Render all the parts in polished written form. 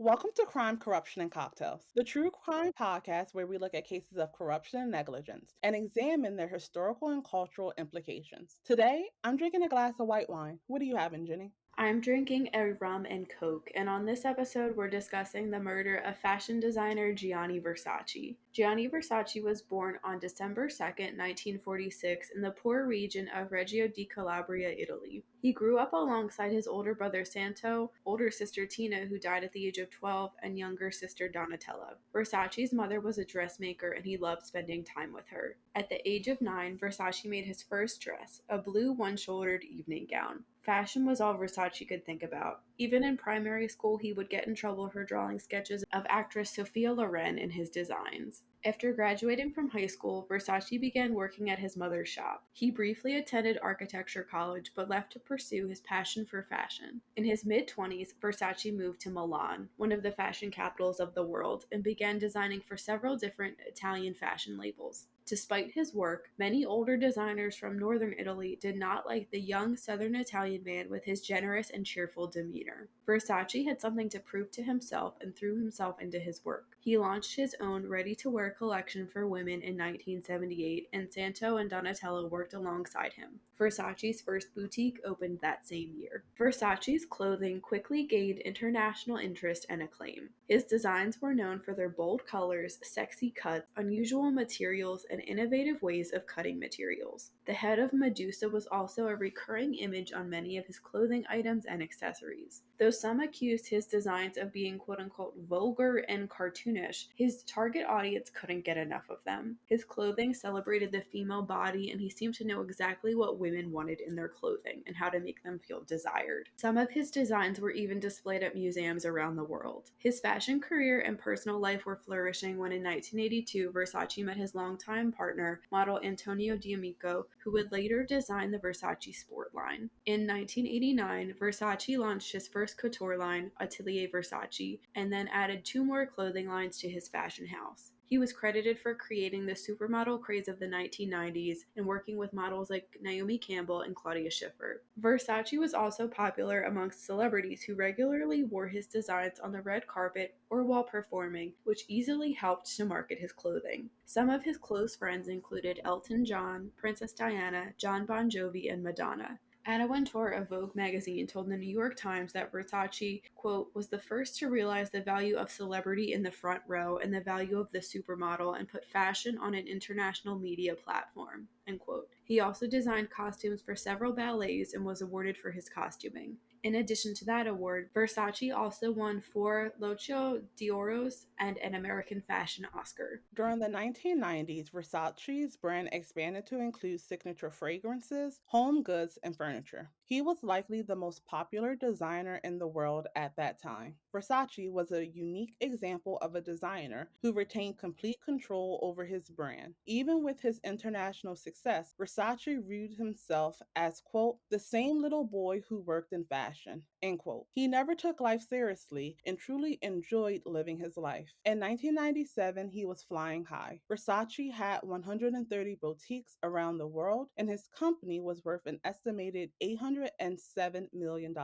Welcome to Crime, Corruption, and Cocktails, the true crime podcast where we look at cases of corruption and negligence and examine their historical and cultural implications. Today, I'm drinking a glass of white wine. What are you having, Jenny? I'm drinking a rum and coke, and on this episode, we're discussing the murder of fashion designer Gianni Versace. Gianni Versace was born on December 2nd, 1946, in the poor region of Reggio di Calabria, Italy. He grew up alongside his older brother Santo, older sister Tina, who died at the age of 12, and younger sister Donatella. Versace's mother was a dressmaker, and he loved spending time with her. At the age of 9, Versace made his first dress, a blue one-shouldered evening gown. Fashion was all Versace could think about. Even in primary school, he would get in trouble for drawing sketches of actress Sophia Loren in his designs. After graduating from high school, Versace began working at his mother's shop. He briefly attended architecture college, but left to pursue his passion for fashion. In his mid-20s, Versace moved to Milan, one of the fashion capitals of the world, and began designing for several different Italian fashion labels. Despite his work, many older designers from northern Italy did not like the young southern Italian man with his generous and cheerful demeanor. Versace had something to prove to himself and threw himself into his work. He launched his own ready-to-wear collection for women in 1978, and Santo and Donatella worked alongside him. Versace's first boutique opened that same year. Versace's clothing quickly gained international interest and acclaim. His designs were known for their bold colors, sexy cuts, unusual materials, and innovative ways of cutting materials. The head of Medusa was also a recurring image on many of his clothing items and accessories. Though some accused his designs of being quote-unquote vulgar and cartoonish, his target audience couldn't get enough of them. His clothing celebrated the female body, and he seemed to know exactly what women wanted in their clothing and how to make them feel desired. Some of his designs were even displayed at museums around the world. His fashion career and personal life were flourishing when in 1982, Versace met his longtime partner, model Antonio D'Amico, who would later design the Versace sport line. In 1989, Versace launched his first couture line, Atelier Versace, and then added 2 more clothing lines to his fashion house. He was credited for creating the supermodel craze of the 1990s and working with models like Naomi Campbell and Claudia Schiffer. Versace was also popular amongst celebrities who regularly wore his designs on the red carpet or while performing, which easily helped to market his clothing. Some of his close friends included Elton John, Princess Diana, John Bon Jovi, and Madonna. Anna Wintour of Vogue magazine told the New York Times that Versace, quote, was the first to realize the value of celebrity in the front row and the value of the supermodel and put fashion on an international media platform, end quote. He also designed costumes for several ballets and was awarded for his costuming. In addition to that award, Versace also won 4 Locio d'Oros and an American Fashion Oscar. During the 1990s, Versace's brand expanded to include signature fragrances, home goods, and furniture. He was likely the most popular designer in the world at that time. Versace was a unique example of a designer who retained complete control over his brand. Even with his international success, Versace viewed himself as, quote, the same little boy who worked in fashion, end quote. He never took life seriously and truly enjoyed living his life. In 1997, he was flying high. Versace had 130 boutiques around the world, and his company was worth an estimated $807 million.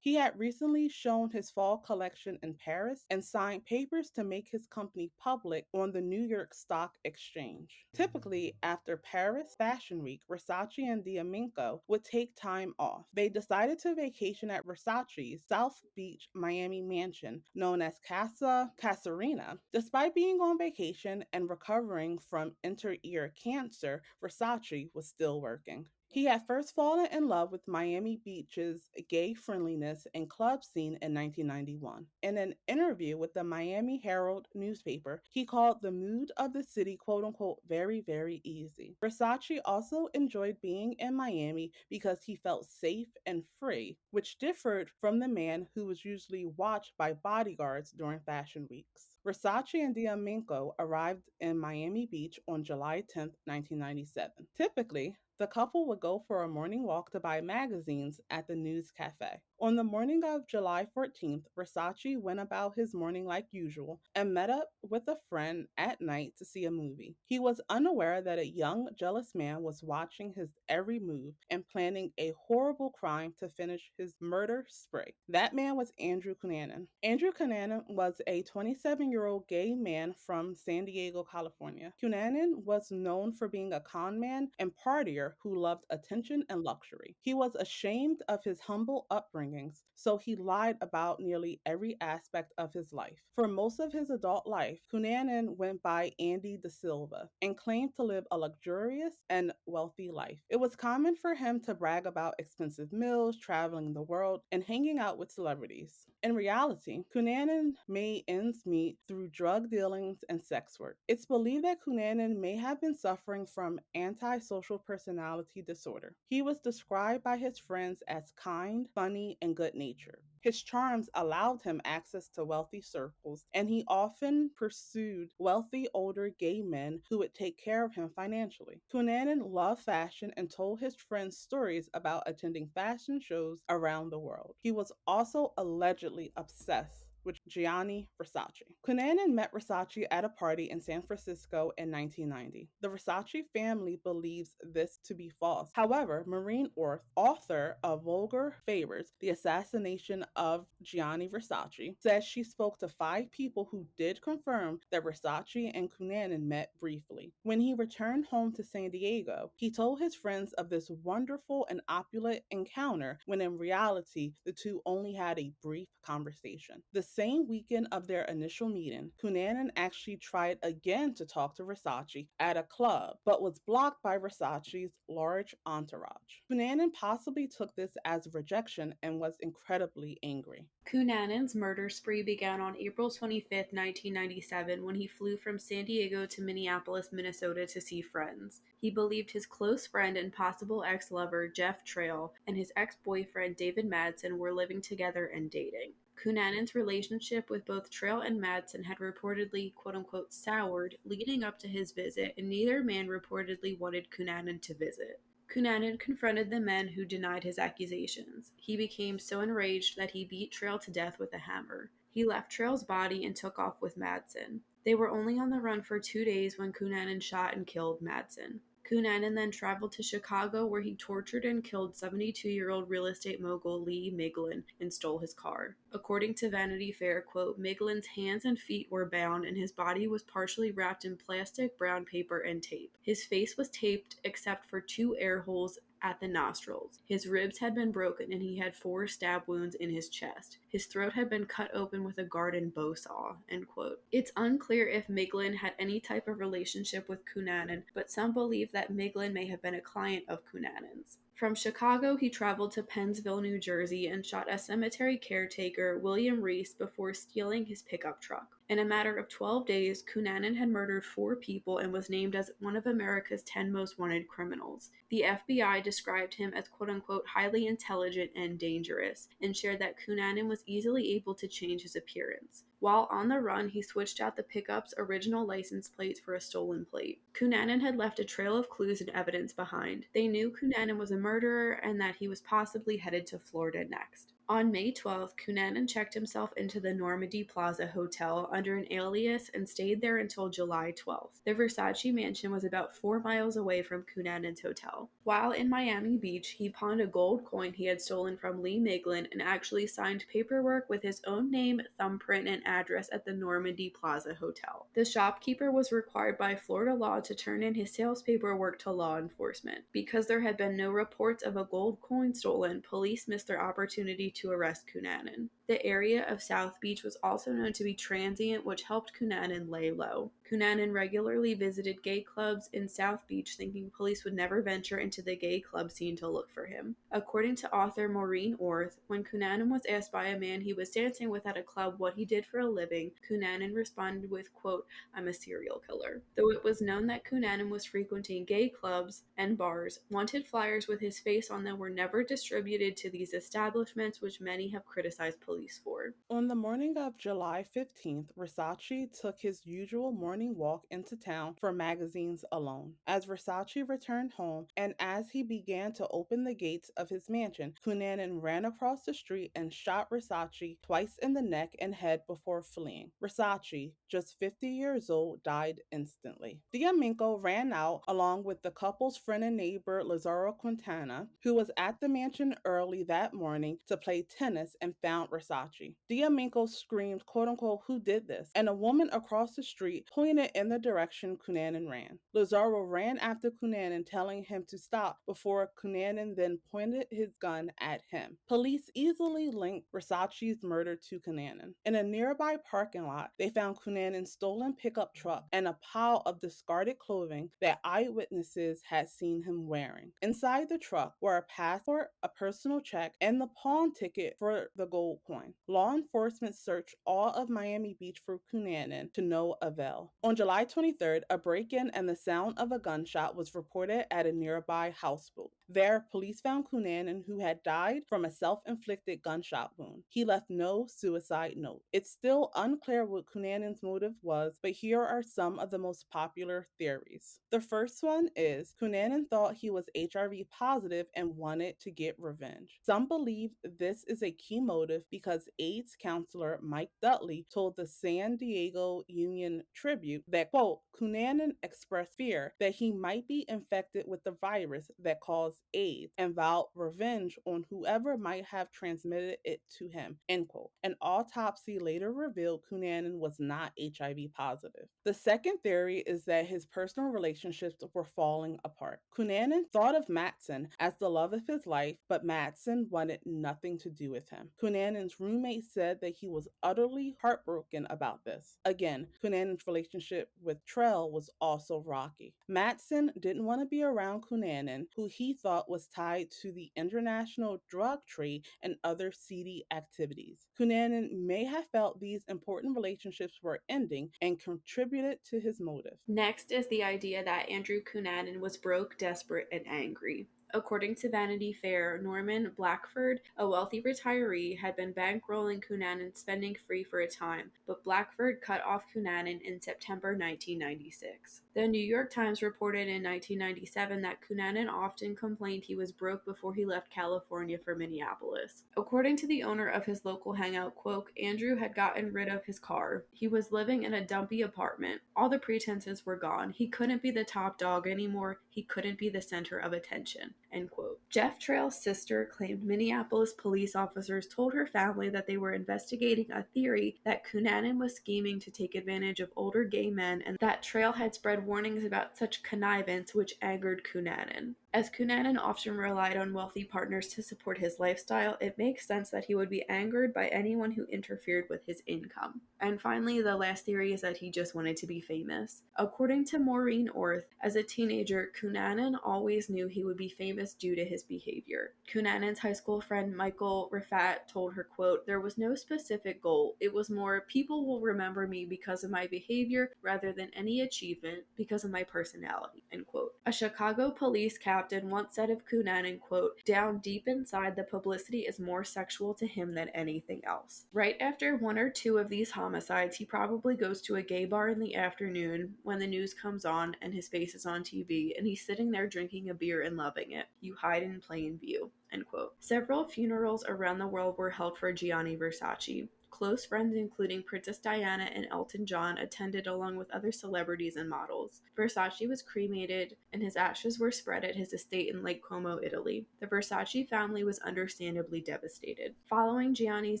He had recently shown his fall collection in Paris and signed papers to make his company public on the New York Stock Exchange. Typically, after Paris Fashion Week, Versace and D'Amico would take time off. They decided to vacation at Versace's South Beach, Miami mansion, known as Casa Casarina. Despite being on vacation and recovering from inter-ear cancer, Versace was still working. He had first fallen in love with Miami Beach's gay friendliness and club scene in 1991. In an interview with the Miami Herald newspaper, he called the mood of the city quote unquote very, very easy. Versace also enjoyed being in Miami because he felt safe and free, which differed from the man who was usually watched by bodyguards during fashion weeks. Versace and D'Amico arrived in Miami Beach on July 10, 1997. Typically, The couple would go for a morning walk to buy magazines at the News Cafe. On the morning of July 14th, Versace went about his morning like usual and met up with a friend at night to see a movie. He was unaware that a young, jealous man was watching his every move and planning a horrible crime to finish his murder spree. That man was Andrew Cunanan. Andrew Cunanan was a 27-year-old gay man from San Diego, California. Cunanan was known for being a con man and partier who loved attention and luxury. He was ashamed of his humble upbringings, so he lied about nearly every aspect of his life. For most of his adult life, Cunanan went by Andy Da Silva and claimed to live a luxurious and wealthy life. It was common for him to brag about expensive meals, traveling the world, and hanging out with celebrities. In reality, Cunanan made ends meet through drug dealings and sex work. It's believed that Cunanan may have been suffering from antisocial personality disorder. He was described by his friends as kind, funny, and good natured. His charms allowed him access to wealthy circles, and he often pursued wealthy older gay men who would take care of him financially. Cunanan loved fashion and told his friends stories about attending fashion shows around the world. He was also allegedly obsessed with Gianni Versace. Cunanan met Versace at a party in San Francisco in 1990. The Versace family believes this to be false. However, Maureen Orth, author of Vulgar Favors, The Assassination of Gianni Versace, says she spoke to 5 people who did confirm that Versace and Cunanan met briefly. When he returned home to San Diego, he told his friends of this wonderful and opulent encounter when in reality, the two only had a brief conversation. The same weekend of their initial meeting, Cunanan actually tried again to talk to Versace at a club, but was blocked by Versace's large entourage. Cunanan possibly took this as rejection and was incredibly angry. Cunanan's murder spree began on April 25, 1997, when he flew from San Diego to Minneapolis, Minnesota to see friends. He believed his close friend and possible ex-lover, Jeff Trail, and his ex-boyfriend, David Madsen, were living together and dating. Cunanan's relationship with both Trail and Madsen had reportedly, quote-unquote, soured leading up to his visit, and neither man reportedly wanted Cunanan to visit. Cunanan confronted the men who denied his accusations. He became so enraged that he beat Trail to death with a hammer. He left Trail's body and took off with Madsen. They were only on the run for 2 days when Cunanan shot and killed Madsen. Cunanan then traveled to Chicago, where he tortured and killed 72-year-old real estate mogul Lee Miglin and stole his car. According to Vanity Fair, quote, Miglin's hands and feet were bound and his body was partially wrapped in plastic, brown paper, and tape. His face was taped except for 2 air holes at the nostrils. His ribs had been broken and he had 4 stab wounds in his chest. His throat had been cut open with a garden bow saw, end quote. It's unclear if Miglin had any type of relationship with Cunanan, but some believe that Miglin may have been a client of Cunanan's. From Chicago, he traveled to Pennsville, New Jersey, and shot a cemetery caretaker, William Reese, before stealing his pickup truck. In a matter of 12 days, Cunanan had murdered 4 people and was named as one of America's 10 most wanted criminals. The FBI described him as quote-unquote highly intelligent and dangerous, and shared that Cunanan was easily able to change his appearance. While on the run, he switched out the pickup's original license plates for a stolen plate. Cunanan had left a trail of clues and evidence behind. They knew Cunanan was a murderer and that he was possibly headed to Florida next. On May 12th, Cunanan checked himself into the Normandy Plaza Hotel under an alias and stayed there until July 12th. The Versace mansion was about 4 miles away from Cunanan's hotel. While in Miami Beach, he pawned a gold coin he had stolen from Lee Miglin and actually signed paperwork with his own name, thumbprint, and address at the Normandy Plaza Hotel. The shopkeeper was required by Florida law to turn in his sales paperwork to law enforcement. Because there had been no reports of a gold coin stolen, police missed their opportunity to arrest Cunanan. The area of South Beach was also known to be transient, which helped Cunanan lay low. Cunanan regularly visited gay clubs in South Beach, thinking police would never venture into the gay club scene to look for him. According to author Maureen Orth, when Cunanan was asked by a man he was dancing with at a club what he did for a living, Cunanan responded with, quote, I'm a serial killer. Though it was known that Cunanan was frequenting gay clubs and bars, wanted flyers with his face on them were never distributed to these establishments, which many have criticized police police for. On the morning of July 15th, Versace took his usual morning walk into town for magazines alone. As Versace returned home and as he began to open the gates of his mansion, Cunanan ran across the street and shot Versace twice in the neck and head before fleeing. Versace, just 50 years old, died instantly. D'Amico ran out along with the couple's friend and neighbor Lazzaro Quintana, who was at the mansion early that morning to play tennis and found Versace. D'Amico screamed, quote unquote, "Who did this?" And a woman across the street pointed in the direction Cunanan ran. Lazzaro ran after Cunanan, telling him to stop before Cunanan then pointed his gun at him. Police easily linked Versace's murder to Cunanan. In a nearby parking lot, they found Cunanan's stolen pickup truck and a pile of discarded clothing that eyewitnesses had seen him wearing. Inside the truck were a passport, a personal check, and the pawn ticket for the gold coin. Law enforcement searched all of Miami Beach for Cunanan to no avail. On July 23rd, a break-in and the sound of a gunshot was reported at a nearby houseboat. There, police found Cunanan, who had died from a self-inflicted gunshot wound. He left no suicide note. It's still unclear what Cunanan's motive was, but here are some of the most popular theories. The first one is Cunanan thought he was HIV positive and wanted to get revenge. Some believe this is a key motive because AIDS counselor Mike Dudley told the San Diego Union Tribune that, quote, Cunanan expressed fear that he might be infected with the virus that caused AIDS and vowed revenge on whoever might have transmitted it to him, end quote. An autopsy later revealed Cunanan was not HIV positive. The second theory is that his personal relationships were falling apart. Cunanan thought of Matson as the love of his life, but Matson wanted nothing to do with him. Cunanan's roommate said that he was utterly heartbroken about this. Again, Cunanan's relationship with Trell was also rocky. Matson didn't want to be around Cunanan, who he thought was tied to the international drug trade and other seedy activities. Cunanan may have felt these important relationships were ending and contributed to his motive. Next is the idea that Andrew Cunanan was broke, desperate, and angry. According to Vanity Fair, Norman Blackford, a wealthy retiree, had been bankrolling Cunanan's spending spree for a time, but Blackford cut off Cunanan in September 1996. The New York Times reported in 1997 that Cunanan often complained he was broke before he left California for Minneapolis. According to the owner of his local hangout, quote, Andrew had gotten rid of his car. He was living in a dumpy apartment. All the pretenses were gone. He couldn't be the top dog anymore. He couldn't be the center of attention. End quote. Jeff Trail's sister claimed Minneapolis police officers told her family that they were investigating a theory that Cunanan was scheming to take advantage of older gay men and that Trail had spread warnings about such connivance, which angered Cunanan. As Cunanan often relied on wealthy partners to support his lifestyle, it makes sense that he would be angered by anyone who interfered with his income. And finally, the last theory is that he just wanted to be famous. According to Maureen Orth, as a teenager, Cunanan always knew he would be famous due to his behavior. Cunanan's high school friend Michael Rafat told her, quote, there was no specific goal. It was more, people will remember me because of my behavior rather than any achievement because of my personality, end quote. A Chicago police captain once said of Cunanan, quote, down deep inside, the publicity is more sexual to him than anything else. Right after one or two of these homicides, he probably goes to a gay bar in the afternoon when the news comes on and his face is on TV and he's sitting there drinking a beer and loving it. You hide in plain view, end quote. Several funerals around the world were held for Gianni Versace. Close friends, including Princess Diana and Elton John, attended along with other celebrities and models. Versace was cremated, and his ashes were spread at his estate in Lake Como, Italy. The Versace family was understandably devastated. Following Gianni's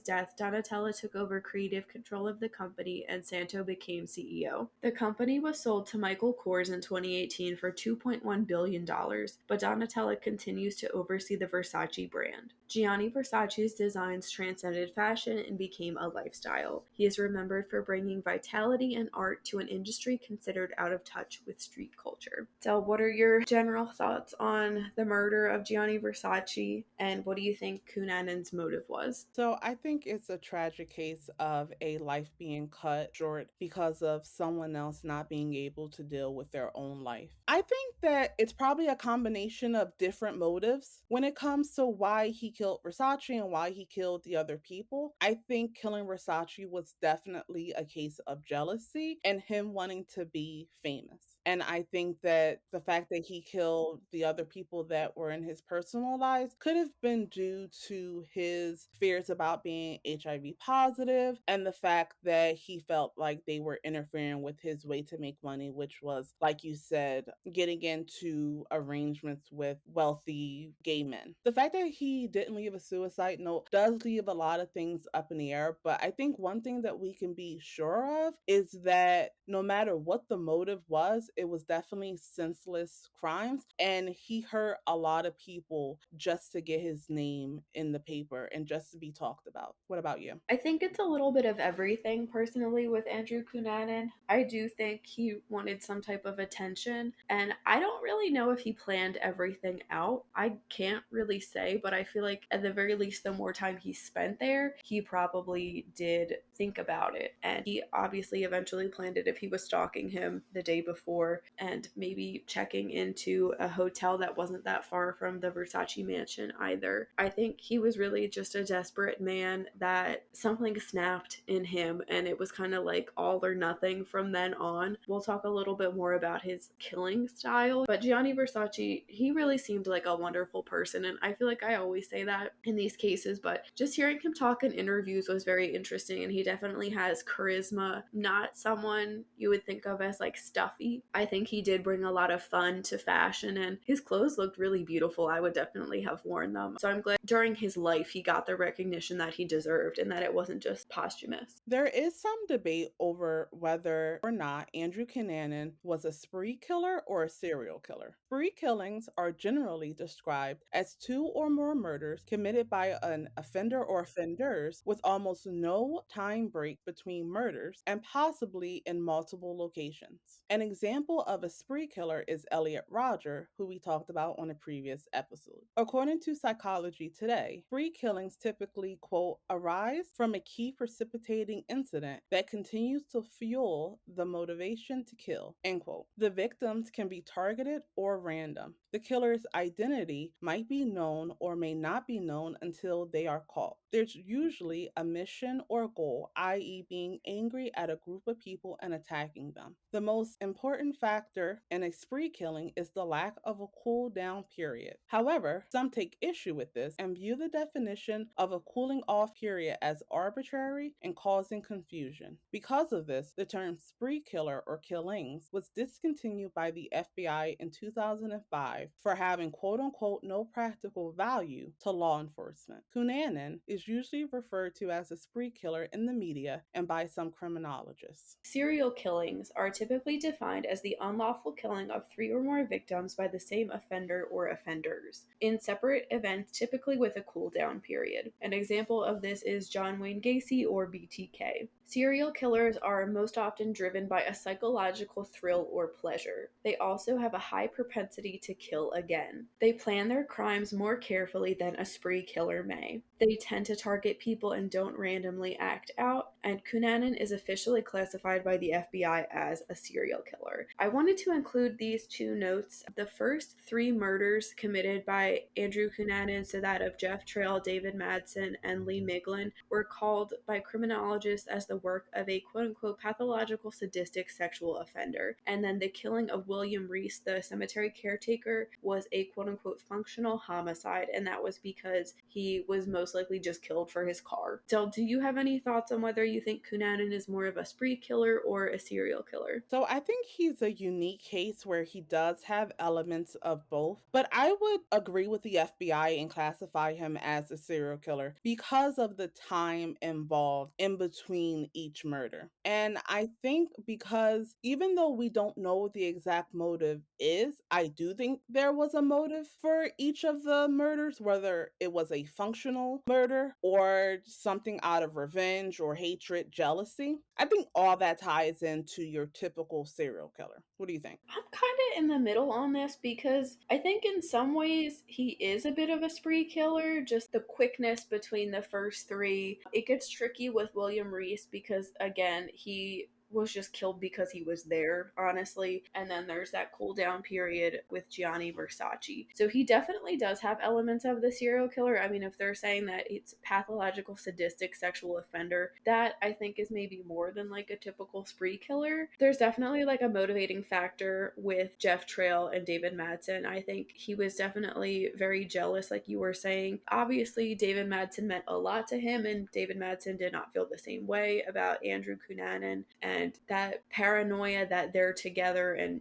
death, Donatella took over creative control of the company, and Santo became CEO. The company was sold to Michael Kors in 2018 for $2.1 billion, but Donatella continues to oversee the Versace brand. Gianni Versace's designs transcended fashion and became a lifestyle. He is remembered for bringing vitality and art to an industry considered out of touch with street culture. So, what are your general thoughts on the murder of Gianni Versace, and what do you think Cunanan's motive was? So I think it's a tragic case of a life being cut short because of someone else not being able to deal with their own life. I think that it's probably a combination of different motives when it comes to why he killed Versace and why he killed the other people, I think killing Versace was definitely a case of jealousy and him wanting to be famous. And I think that the fact that he killed the other people that were in his personal lives could have been due to his fears about being HIV positive and the fact that he felt like they were interfering with his way to make money, which was, like you said, getting into arrangements with wealthy gay men. The fact that he didn't leave a suicide note does leave a lot of things up in the air, but I think one thing that we can be sure of is that no matter what the motive was, it was definitely senseless crimes, and he hurt a lot of people just to get his name in the paper and just to be talked about. What about you? I think it's a little bit of everything personally with Andrew Cunanan. I do think he wanted some type of attention, and I don't really know if he planned everything out. I can't really say, but I feel like at the very least, the more time he spent there, he probably did think about it. And he obviously eventually planned it if he was stalking him the day before and maybe checking into a hotel that wasn't that far from the Versace mansion either. I think he was really just a desperate man that something snapped in him, and it was kind of like all or nothing from then on. We'll talk a little bit more about his killing style, but Gianni Versace, he really seemed like a wonderful person, and I feel like I always say that in these cases, but just hearing him talk in interviews was very interesting, and he definitely has charisma, not someone you would think of as like stuffy. I think he did bring a lot of fun to fashion, and his clothes looked really beautiful. I would definitely have worn them. So I'm glad during his life he got the recognition that he deserved and that it wasn't just posthumous. There is some debate over whether or not Andrew Cunanan was a spree killer or a serial killer. Spree killings are generally described as two or more murders committed by an offender or offenders with almost no time break between murders and possibly in multiple locations. An example of a spree killer is Elliot Rodger, who we talked about on a previous episode. According to Psychology Today, spree killings typically, quote, arise from a key precipitating incident that continues to fuel the motivation to kill, end quote. The victims can be targeted or random. The killer's identity might be known or may not be known until they are caught. There's usually a mission or goal, i.e., being angry at a group of people and attacking them. The most important factor in a spree killing is the lack of a cool down period. However, some take issue with this and view the definition of a cooling off period as arbitrary and causing confusion. Because of this, the term spree killer or killings was discontinued by the FBI in 2005 for having quote unquote no practical value to law enforcement. Cunanan is usually referred to as a spree killer in the media and by some criminologists. Serial killings are typically defined as the unlawful killing of three or more victims by the same offender or offenders, in separate events, typically with a cool down period. An example of this is John Wayne Gacy or BTK. Serial killers are most often driven by a psychological thrill or pleasure. They also have a high propensity to kill again. They plan their crimes more carefully than a spree killer may. They tend to target people and don't randomly act out, and Cunanan is officially classified by the FBI as a serial killer. I wanted to include these two notes. The first three murders committed by Andrew Cunanan, so that of Jeff Trail, David Madsen, and Lee Miglin, were called by criminologists as the work of a quote-unquote pathological sadistic sexual offender. And then the killing of William Reese, the cemetery caretaker, was a quote-unquote functional homicide, and that was because he was most likely just killed for his car. So do you have any thoughts on whether you think Cunanan is more of a spree killer or a serial killer? So I think he's a unique case where he does have elements of both, but I would agree with the FBI and classify him as a serial killer because of the time involved in between each murder. And I think because even though we don't know what the exact motive is, I do think there was a motive for each of the murders, whether it was a functional murder or something out of revenge or hatred, jealousy. I think all that ties into your typical serial killer. What do you think? I'm kind of in the middle on this because I think in some ways he is a bit of a spree killer, just the quickness between the first three. It gets tricky with William Reese because, again, he was just killed because he was there, honestly. And then there's that cool down period with Gianni Versace. So he definitely does have elements of the serial killer. I mean, if they're saying that it's pathological, sadistic sexual offender, that I think is maybe more than like a typical spree killer. There's definitely like a motivating factor with Jeff Trail and David Madsen. I think he was definitely very jealous, like you were saying. Obviously, David Madsen meant a lot to him, and David Madsen did not feel the same way about Andrew Cunanan, and that paranoia that they're together, and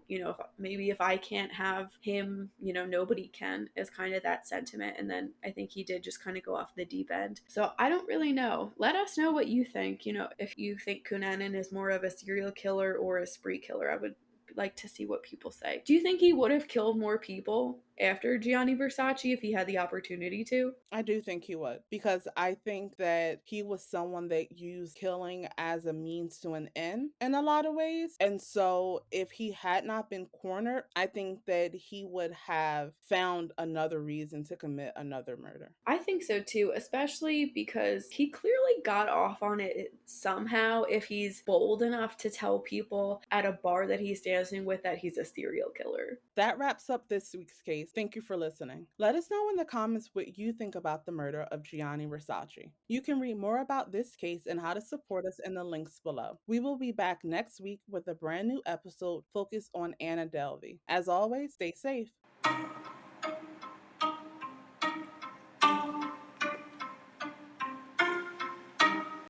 maybe if I can't have him, nobody can, is kind of that sentiment. And then I think he did just kind of go off the deep end. So I don't really know. Let us know what you think. If you think Cunanan is more of a serial killer or a spree killer. I would like to see what people say. Do you think he would have killed more people after Gianni Versace if he had the opportunity to? I do think he would, because I think that he was someone that used killing as a means to an end in a lot of ways. And so if he had not been cornered, I think that he would have found another reason to commit another murder. I think so too, especially because he clearly got off on it somehow if he's bold enough to tell people at a bar that he's dancing with that he's a serial killer. That wraps up this week's case. Thank you for listening. Let us know in the comments what you think about the murder of Gianni Versace. You can read more about this case and how to support us in the links below. We will be back next week with a brand new episode focused on Anna Delvey. As always, stay safe.